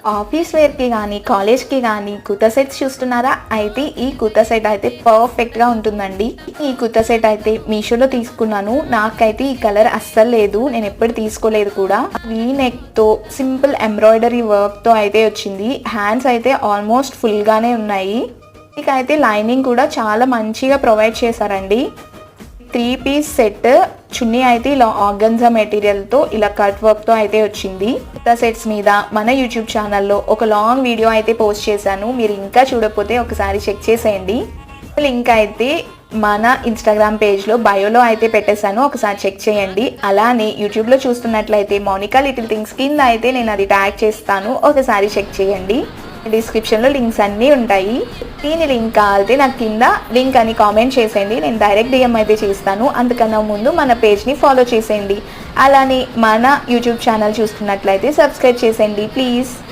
Office వేర్కి కానీ కాలేజ్కి కానీ కుర్తా సెట్స్ చూస్తున్నారా? అయితే ఈ కుర్తా సెట్ అయితే పర్ఫెక్ట్గా ఉంటుందండి. ఈ కుర్తా సెట్ అయితే మీషోలో తీసుకున్నాను. నాకైతే ఈ కలర్ అస్సలు లేదు, నేను ఎప్పుడు తీసుకోలేదు కూడా. వీ నెక్తో సింపుల్ ఎంబ్రాయిడరీ వర్క్తో అయితే వచ్చింది. హ్యాండ్స్ అయితే ఆల్మోస్ట్ ఫుల్గానే ఉన్నాయి. ఇకైతే లైనింగ్ కూడా చాలా మంచిగా ప్రొవైడ్ చేశారండి. 3 పీస్ సెట్. చున్నీ అయితే ఇలా ఆర్గన్జా మెటీరియల్తో ఇలా కట్ వర్క్తో అయితే వచ్చింది. కుర్తా సెట్స్ మీద మన యూట్యూబ్ ఛానల్లో ఒక లాంగ్ వీడియో అయితే పోస్ట్ చేశాను. మీరు ఇంకా చూడకపోతే ఒకసారి చెక్ చేసేయండి. లింక్ అయితే మన ఇన్స్టాగ్రామ్ పేజ్లో బయోలో అయితే పెట్టేశాను, ఒకసారి చెక్ చేయండి. అలానే యూట్యూబ్లో చూస్తున్నట్లయితే మోనికా లిటిల్ థింగ్స్ కింద అయితే నేను అది ట్యాగ్ చేస్తాను, ఒకసారి చెక్ చేయండి. డిస్క్రిప్షన్లో లింక్స్ అన్నీ ఉంటాయి. దీని లింక్ కావాలితే నాకు కింద లింక్ అని కామెంట్ చేసేయండి, నేను డైరెక్ట్ డిఎం అయితే చేస్తాను. అందుకన్నా ముందు మన పేజ్ని ఫాలో చేసేయండి. అలానే మన యూట్యూబ్ ఛానల్ చూస్తున్నట్లయితే సబ్స్క్రైబ్ చేసేయండి ప్లీజ్.